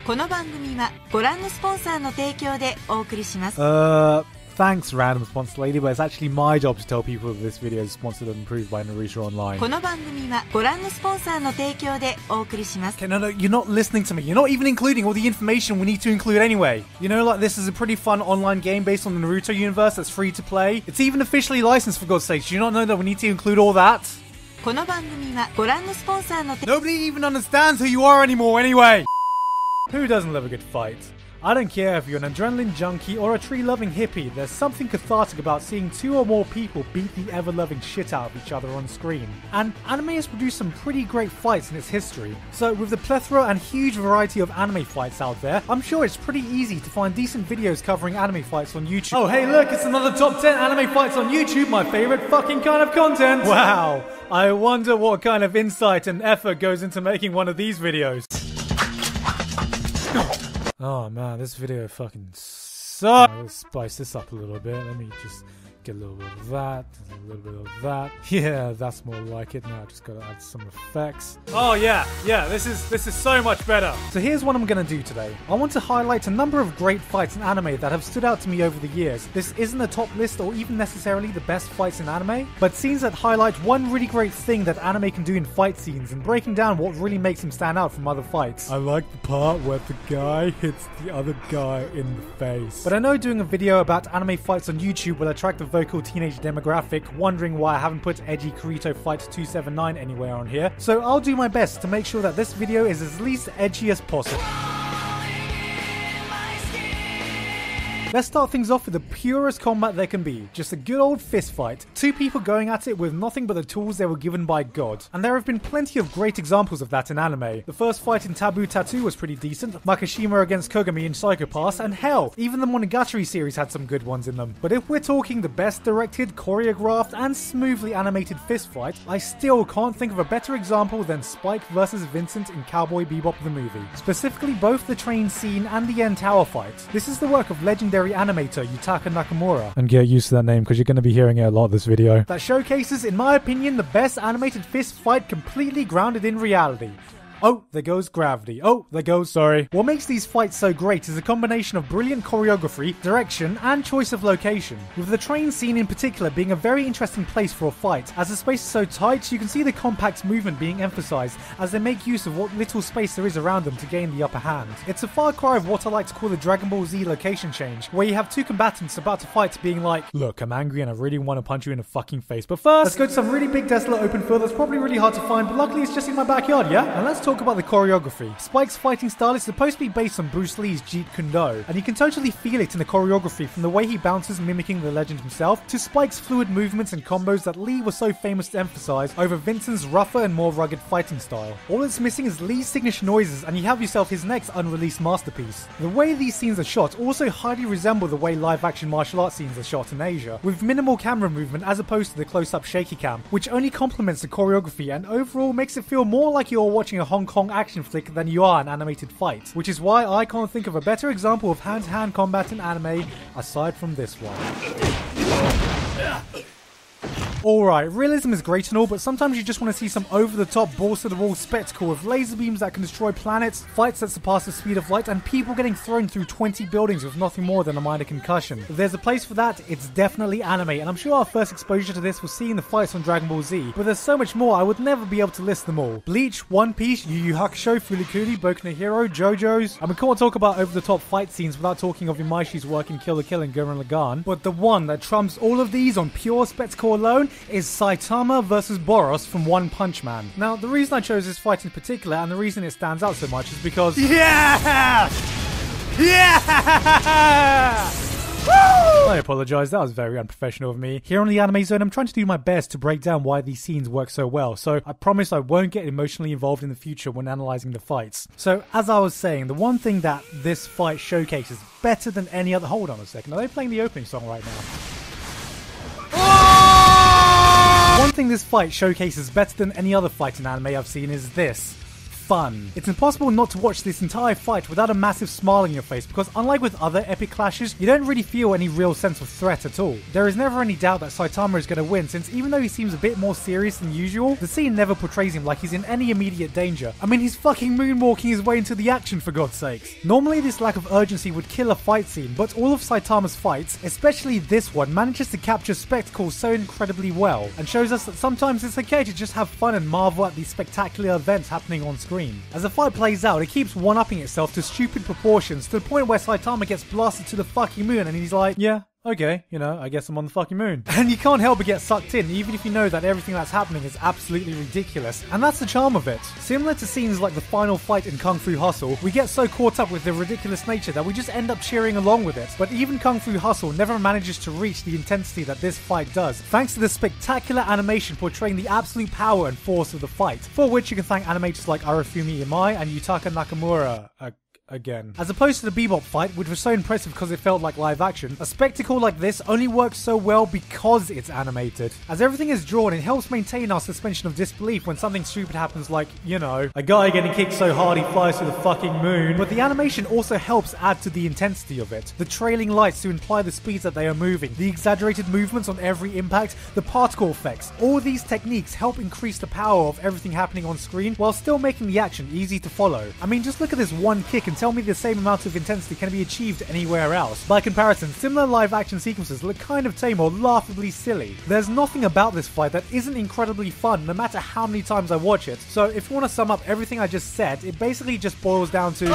この番組はご覧のスポンサーの提供でお送りします。Thanks, random sponsor lady, but it's actually my job to tell people that this video is sponsored and approved by Ninouh Online. この番組はご覧のスポンサーの提供でお送りします。 Okay, no, you're not listening to me. You're not even including all the information we need to include anyway. You know, like, this is a pretty fun online game based on the Naruto universe that's free to play. It's even officially licensed, for God's sake. Do you not know that we need to include all that? この番組はご覧のスポンサーの Nobody even understands who you are anymore anyway! Who doesn't love a good fight? I don't care if you're an adrenaline junkie or a tree-loving hippie, there's something cathartic about seeing two or more people beat the ever-loving shit out of each other on screen. And anime has produced some pretty great fights in its history. So with the plethora and huge variety of anime fights out there, I'm sure it's pretty easy to find decent videos covering anime fights on YouTube. Oh hey look, it's another top 10 anime fights on YouTube, my favorite fucking kind of content! Wow, I wonder what kind of insight and effort goes into making one of these videos. Oh man, this video fucking sucks. Let's spice this up a little bit. Let me just get a little bit of that, a little bit of that. Yeah, that's more like it. Now I just gotta add some effects. Oh yeah, this is so much better. So here's what I'm gonna do today. I want to highlight a number of great fights in anime that have stood out to me over the years. This isn't a top list or even necessarily the best fights in anime, but scenes that highlight one really great thing that anime can do in fight scenes and breaking down what really makes them stand out from other fights. I like the part where the guy hits the other guy in the face. But I know doing a video about anime fights on YouTube will attract the vocal teenage demographic, wondering why I haven't put edgy Kirito Fight 279 anywhere on here. So I'll do my best to make sure that this video is as least edgy as possible. Let's start things off with the purest combat there can be. Just a good old fist fight. Two people going at it with nothing but the tools they were given by God. And there have been plenty of great examples of that in anime. The first fight in Taboo Tattoo was pretty decent. Makishima against Kogami in Psycho Pass, and hell, even the Monogatari series had some good ones in them. But if we're talking the best directed, choreographed, and smoothly animated fist fight, I still can't think of a better example than Spike vs Vincent in Cowboy Bebop the movie. Specifically both the train scene and the end tower fight. This is the work of legendary animator Yutaka Nakamura, and get used to that name because you're going to be hearing it a lot this video, that showcases, in my opinion, the best animated fist fight completely grounded in reality. Oh, there goes gravity. Oh, there goes, sorry. What makes these fights so great is a combination of brilliant choreography, direction, and choice of location. With the train scene in particular being a very interesting place for a fight. As the space is so tight, you can see the compact movement being emphasized as they make use of what little space there is around them to gain the upper hand. It's a far cry of what I like to call the Dragon Ball Z location change, where you have two combatants about to fight being like, look, I'm angry and I really want to punch you in the fucking face, but first, let's go to some really big desolate open field that's probably really hard to find, but luckily it's just in my backyard, yeah? And let's talk about the choreography. Spike's fighting style is supposed to be based on Bruce Lee's Jeet Kune Do, and you can totally feel it in the choreography from the way he bounces mimicking the legend himself, to Spike's fluid movements and combos that Lee was so famous to emphasize over Vincent's rougher and more rugged fighting style. All that's missing is Lee's signature noises and you have yourself his next unreleased masterpiece. The way these scenes are shot also highly resemble the way live action martial arts scenes are shot in Asia, with minimal camera movement as opposed to the close-up shaky cam, which only complements the choreography and overall makes it feel more like you're watching a Hong Kong action flick than you are an animated fight, which is why I can't think of a better example of hand-to-hand combat in anime aside from this one. Alright, realism is great and all, but sometimes you just want to see some over-the-top, balls-to-the-wall spectacle with laser beams that can destroy planets, fights that surpass the speed of light, and people getting thrown through 20 buildings with nothing more than a minor concussion. If there's a place for that, it's definitely anime, and I'm sure our first exposure to this was seeing the fights on Dragon Ball Z, but there's so much more I would never be able to list them all. Bleach, One Piece, Yu Yu Hakusho, Furikuri, Boku no Hero, JoJo's, and we can't talk about over-the-top fight scenes without talking of Imaishi's work in Kill la Kill and Gurren Lagann, but the one that trumps all of these on pure spectacle alone is Saitama vs Boros from One Punch Man. Now, the reason I chose this fight in particular, and the reason it stands out so much, is because yeah! Woo! I apologise, that was very unprofessional of me. Here on the Anime Zone, I'm trying to do my best to break down why these scenes work so well, so I promise I won't get emotionally involved in the future when analysing the fights. So, as I was saying, the one thing that this fight showcases better than any other... Hold on a second, are they playing the opening song right now? One thing this fight showcases better than any other fight in anime I've seen is this. fun. It's impossible not to watch this entire fight without a massive smile on your face, because unlike with other epic clashes, you don't really feel any real sense of threat at all. There is never any doubt that Saitama is going to win, since even though he seems a bit more serious than usual, the scene never portrays him like he's in any immediate danger. I mean, he's fucking moonwalking his way into the action, for God's sakes. Normally this lack of urgency would kill a fight scene, but all of Saitama's fights, especially this one, manages to capture spectacle so incredibly well, and shows us that sometimes it's okay to just have fun and marvel at these spectacular events happening on screen. As the fight plays out, it keeps one-upping itself to stupid proportions, to the point where Saitama gets blasted to the fucking moon and he's like, yeah, okay, you know, I guess I'm on the fucking moon. And you can't help but get sucked in, even if you know that everything that's happening is absolutely ridiculous. And that's the charm of it. Similar to scenes like the final fight in Kung Fu Hustle, we get so caught up with the ridiculous nature that we just end up cheering along with it. But even Kung Fu Hustle never manages to reach the intensity that this fight does, thanks to the spectacular animation portraying the absolute power and force of the fight, for which you can thank animators like Arifumi Imai and Yutaka Nakamura. Again. As opposed to the Bebop fight, which was so impressive because it felt like live action, a spectacle like this only works so well because it's animated. As everything is drawn, it helps maintain our suspension of disbelief when something stupid happens, like, you know, a guy getting kicked so hard he flies to the fucking moon. But the animation also helps add to the intensity of it. The trailing lights to imply the speeds that they are moving, the exaggerated movements on every impact, the particle effects. All these techniques help increase the power of everything happening on screen while still making the action easy to follow. I mean, just look at this one kick and tell me the same amount of intensity can be achieved anywhere else. By comparison, similar live action sequences look kind of tame or laughably silly. There's nothing about this fight that isn't incredibly fun, no matter how many times I watch it. So if you want to sum up everything I just said, it basically just boils down to...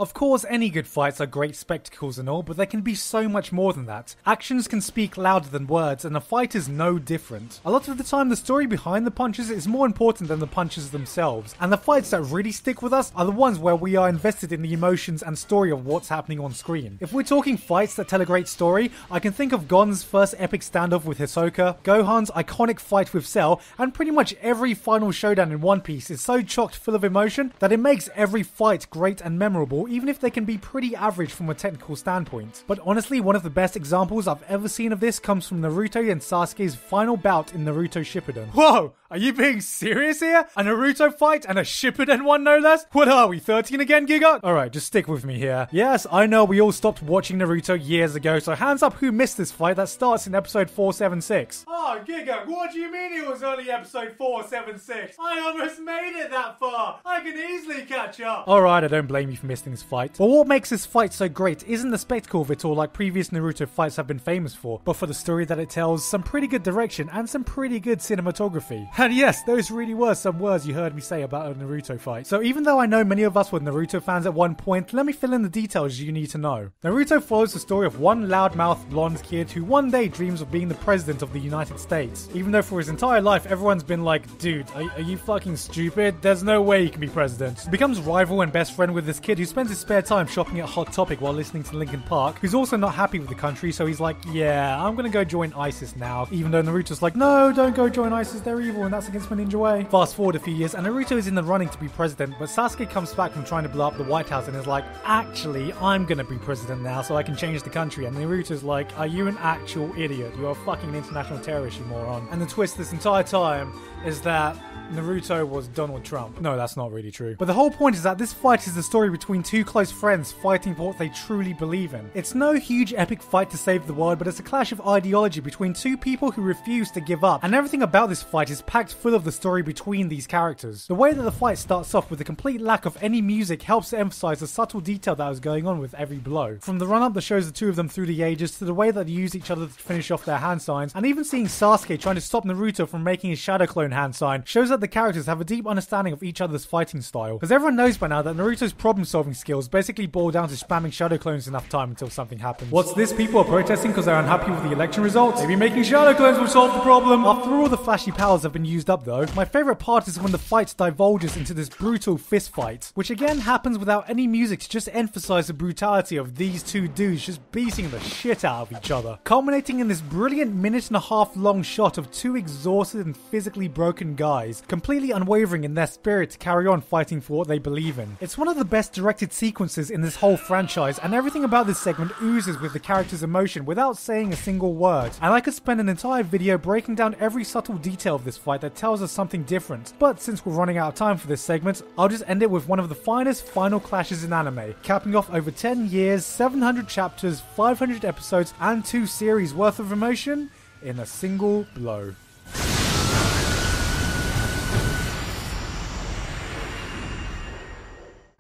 Of course, any good fights are great spectacles and all, but there can be so much more than that. Actions can speak louder than words, and a fight is no different. A lot of the time, the story behind the punches is more important than the punches themselves, and the fights that really stick with us are the ones where we are invested in the emotions and story of what's happening on screen. If we're talking fights that tell a great story, I can think of Gon's first epic standoff with Hisoka, Gohan's iconic fight with Cell, and pretty much every final showdown in One Piece is so chocked full of emotion that it makes every fight great and memorable, even if they can be pretty average from a technical standpoint. But honestly, one of the best examples I've ever seen of this comes from Naruto and Sasuke's final bout in Naruto Shippuden. Whoa! Are you being serious here? A Naruto fight and a Shippuden one, no less? What are we, 13 again, Gigguk? Alright, just stick with me here. Yes, I know we all stopped watching Naruto years ago, so hands up who missed this fight that starts in episode 476. Oh, Gigguk, what do you mean it was only episode 476? I almost made it that far. I can easily catch up. Alright, I don't blame you for missing this fight. But what makes this fight so great isn't the spectacle of it all like previous Naruto fights have been famous for, but for the story that it tells, some pretty good direction, and some pretty good cinematography. And yes, those really were some words you heard me say about a Naruto fight. So even though I know many of us were Naruto fans at one point, let me fill in the details you need to know. Naruto follows the story of one loudmouth blonde kid who one day dreams of being the president of the United States. Even though for his entire life everyone's been like, dude, are you fucking stupid? There's no way he can be president. He becomes rival and best friend with this kid who spends his spare time shopping at Hot Topic while listening to Linkin Park, who's also not happy with the country, so he's like, yeah, I'm gonna go join ISIS now. Even though Naruto's like, no, don't go join ISIS, they're evil and that's against my ninja way. Fast forward a few years and Naruto is in the running to be president, but Sasuke comes back from trying to blow up the White House and is like, actually, I'm gonna be president now so I can change the country. And Naruto's like, are you an actual idiot? You're a fucking international terrorist, you moron. And the twist this entire time is that Naruto was Donald Trump. No, that's not really true. But the whole point is that this fight is the story between two close friends fighting for what they truly believe in. It's no huge epic fight to save the world, but it's a clash of ideology between two people who refuse to give up. And everything about this fight is packed full of the story between these characters. The way that the fight starts off with a complete lack of any music helps to emphasize the subtle detail that is going on with every blow. From the run-up that shows the two of them through the ages, to the way that they use each other to finish off their hand signs, and even seeing Sasuke trying to stop Naruto from making his shadow clone hand sign, shows that the characters have a deep understanding of each other's fighting style. Because everyone knows by now that Naruto's problem-solving skills basically boil down to spamming shadow clones enough time until something happens. What's this? People are protesting because they're unhappy with the election results? Maybe making shadow clones will solve the problem. After all the flashy powers have been used up though, my favourite part is when the fight divulges into this brutal fist fight, which again happens without any music to just emphasize the brutality of these two dudes just beating the shit out of each other, culminating in this brilliant minute-and-a-half long shot of two exhausted and physically broken guys, completely unwavering in their spirit to carry on fighting for what they believe in. It's one of the best directed sequences in this whole franchise, and everything about this segment oozes with the character's emotion without saying a single word. And I could spend an entire video breaking down every subtle detail of this fight fight that tells us something different. But since we're running out of time for this segment, I'll just end it with one of the finest final clashes in anime, capping off over 10 years, 700 chapters, 500 episodes, and 2 series worth of emotion in a single blow.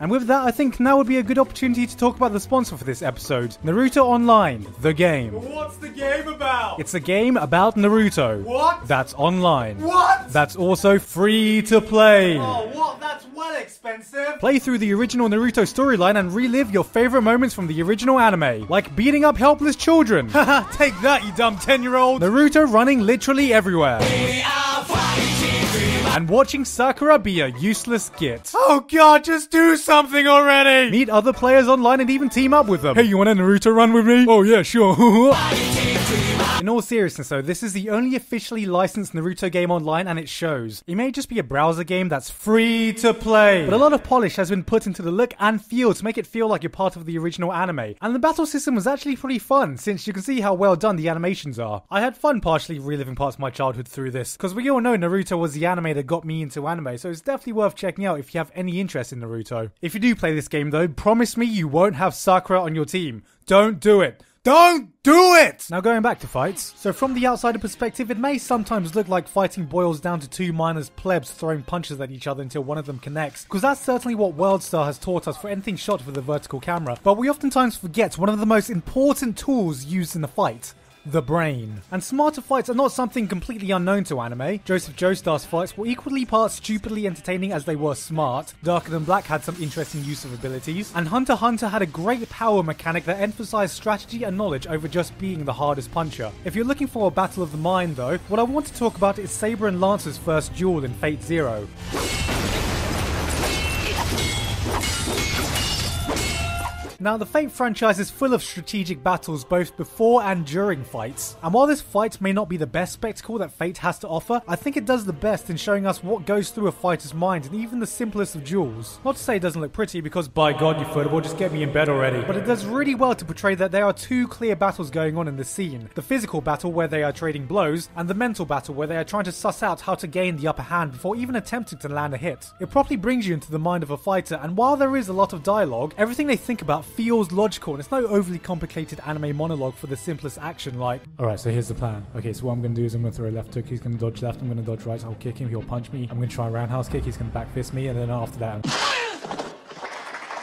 And with that, I think now would be a good opportunity to talk about the sponsor for this episode, Naruto Online, the game. What's the game about? It's a game about Naruto. What? That's online. What? That's also free to play. Oh, what? That's well expensive. Play through the original Naruto storyline and relive your favorite moments from the original anime, like beating up helpless children. Haha, take that, you dumb 10-year-old. Naruto running literally everywhere. And watching Sakura be a useless git. Oh god, just do something already! Meet other players online and even team up with them. Hey, you want a Naruto run with me? Oh yeah, sure. In all seriousness though, this is the only officially licensed Naruto game online, and it shows. It may just be a browser game that's free to play, but a lot of polish has been put into the look and feel to make it feel like you're part of the original anime. And the battle system was actually pretty fun, since you can see how well done the animations are. I had fun partially reliving parts of my childhood through this, because we all know Naruto was the anime that got me into anime, so it's definitely worth checking out if you have any interest in Naruto. If you do play this game though, promise me you won't have Sakura on your team. Don't do it. Don't do it! Now going back to fights. So from the outsider perspective, it may sometimes look like fighting boils down to 2 minors plebs throwing punches at each other until one of them connects, because that's certainly what WorldStar has taught us for anything shot with a vertical camera. But we oftentimes forget one of the most important tools used in a fight. The brain. And smarter fights are not something completely unknown to anime. Joseph Joestar's fights were equally parts stupidly entertaining as they were smart. Darker Than Black had some interesting use of abilities. And Hunter x Hunter had a great power mechanic that emphasized strategy and knowledge over just being the hardest puncher. If you're looking for a battle of the mind though, what I want to talk about is Saber and Lance's first duel in Fate Zero. Now, the Fate franchise is full of strategic battles both before and during fights, and while this fight may not be the best spectacle that Fate has to offer, I think it does the best in showing us what goes through a fighter's mind in even the simplest of duels. Not to say it doesn't look pretty, because by god you football, just get me in bed already, but it does really well to portray that there are 2 clear battles going on in the scene. The physical battle where they are trading blows, and the mental battle where they are trying to suss out how to gain the upper hand before even attempting to land a hit. It properly brings you into the mind of a fighter, and while there is a lot of dialogue, everything they think about feels logical, and it's no overly complicated anime monologue for the simplest action like, alright, so here's the plan. Okay, so what I'm going to do is I'm going to throw a left hook, he's going to dodge left, I'm going to dodge right, I'll kick him, he'll punch me, I'm going to try a roundhouse kick, he's going to back fist me, and then after that...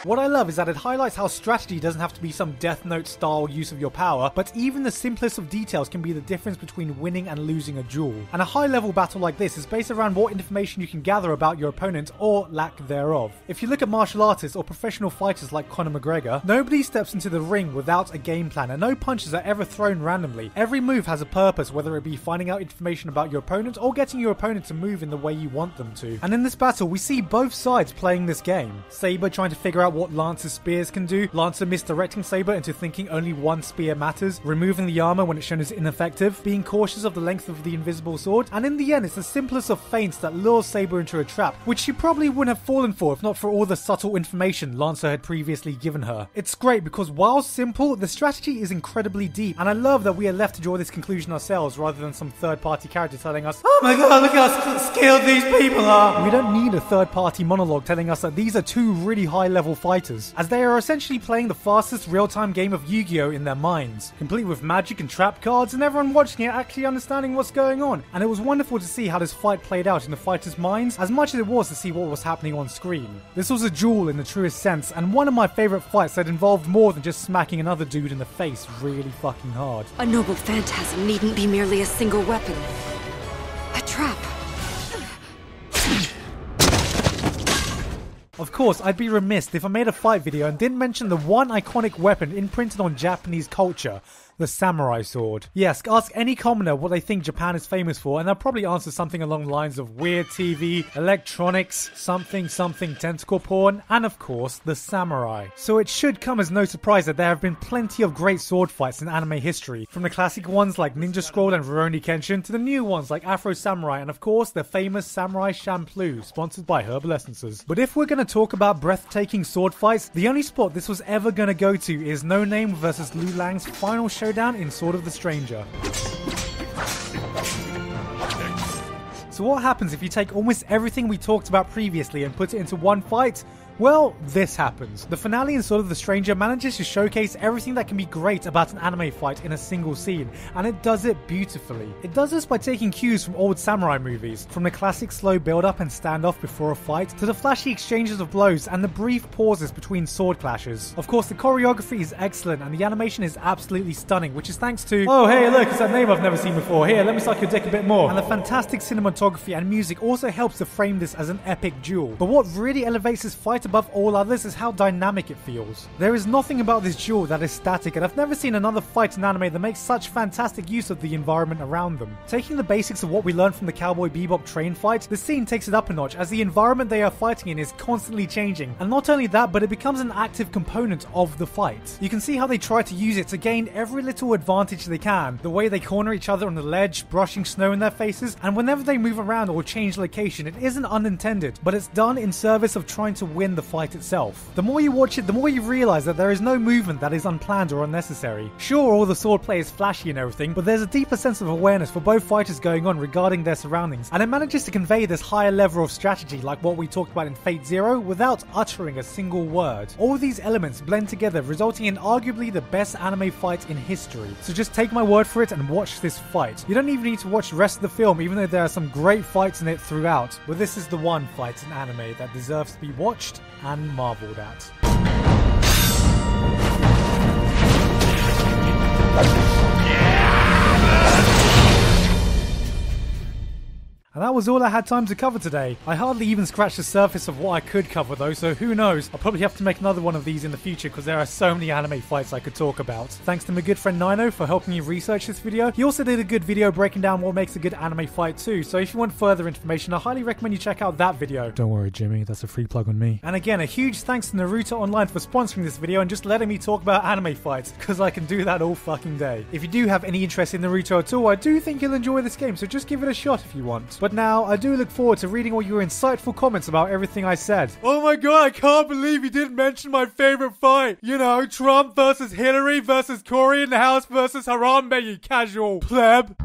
What I love is that it highlights how strategy doesn't have to be some Death Note style use of your power, but even the simplest of details can be the difference between winning and losing a duel. And a high level battle like this is based around what information you can gather about your opponent or lack thereof. If you look at martial artists or professional fighters like Conor McGregor, nobody steps into the ring without a game plan and no punches are ever thrown randomly. Every move has a purpose, whether it be finding out information about your opponent or getting your opponent to move in the way you want them to. And in this battle we see both sides playing this game. Saber trying to figure out what Lance's spears can do, Lancer misdirecting Saber into thinking only one spear matters, removing the armor when it's shown as ineffective, being cautious of the length of the invisible sword, and in the end it's the simplest of feints that lures Saber into a trap, which she probably wouldn't have fallen for if not for all the subtle information Lancer had previously given her. It's great because while simple, the strategy is incredibly deep, and I love that we are left to draw this conclusion ourselves rather than some third-party character telling us, oh my god, look how skilled these people are! We don't need a third-party monologue telling us that these are 2 really high-level fighters, as they are essentially playing the fastest real-time game of Yu-Gi-Oh! In their minds, complete with magic and trap cards and everyone watching it actually understanding what's going on. And it was wonderful to see how this fight played out in the fighters' minds as much as it was to see what was happening on screen. This was a duel in the truest sense, and one of my favourite fights that involved more than just smacking another dude in the face really fucking hard. A noble phantasm needn't be merely a single weapon. A trap. Of course, I'd be remiss if I made a fight video and didn't mention the one iconic weapon imprinted on Japanese culture, the samurai sword. Yes, ask any commoner what they think Japan is famous for and they'll probably answer something along the lines of weird TV, electronics, something tentacle porn, and of course, the samurai. So it should come as no surprise that there have been plenty of great sword fights in anime history, from the classic ones like Ninja Scroll and Rurouni Kenshin to the new ones like Afro Samurai and of course the famous Samurai Champloo, sponsored by Herbal Essences. But if we're going to talk about breathtaking sword fights, the only spot this was ever going to go to is No Name vs. Liu Lang's final showdown in Sword of the Stranger. So what happens if you take almost everything we talked about previously and put it into one fight? Well, this happens. The finale in Sword of the Stranger manages to showcase everything that can be great about an anime fight in a single scene, and it does it beautifully. It does this by taking cues from old samurai movies, from the classic slow build-up and standoff before a fight, to the flashy exchanges of blows and the brief pauses between sword clashes. Of course, the choreography is excellent and the animation is absolutely stunning, which is thanks to, oh hey look, it's that name I've never seen before, here, let me suck your dick a bit more. And the fantastic cinematography and music also helps to frame this as an epic duel. But what really elevates this fight above all others is how dynamic it feels. There is nothing about this duel that is static, and I've never seen another fight in anime that makes such fantastic use of the environment around them. Taking the basics of what we learned from the Cowboy Bebop train fight, the scene takes it up a notch as the environment they are fighting in is constantly changing, and not only that, but it becomes an active component of the fight. You can see how they try to use it to gain every little advantage they can, the way they corner each other on the ledge, brushing snow in their faces, and whenever they move around or change location, it isn't unintended, but it's done in service of trying to win the fight itself. The more you watch it, the more you realize that there is no movement that is unplanned or unnecessary. Sure, all the swordplay is flashy and everything, but there's a deeper sense of awareness for both fighters going on regarding their surroundings, and it manages to convey this higher level of strategy like what we talked about in Fate Zero without uttering a single word. All these elements blend together, resulting in arguably the best anime fight in history. So just take my word for it and watch this fight. You don't even need to watch the rest of the film, even though there are some great fights in it throughout, but this is the one fight in anime that deserves to be watched and marveled at. And that was all I had time to cover today. I hardly even scratched the surface of what I could cover though, so who knows, I'll probably have to make another one of these in the future because there are so many anime fights I could talk about. Thanks to my good friend Ninouh for helping me research this video. He also did a good video breaking down what makes a good anime fight too, so if you want further information, I highly recommend you check out that video. Don't worry Jimmy, that's a free plug on me. And again, a huge thanks to Naruto Online for sponsoring this video and just letting me talk about anime fights, because I can do that all fucking day. If you do have any interest in Naruto at all, I do think you'll enjoy this game, so just give it a shot if you want. But now, I do look forward to reading all your insightful comments about everything I said. Oh my god, I can't believe you didn't mention my favorite fight. You know, Trump versus Hillary versus Corey in the House versus Harambe, you casual pleb.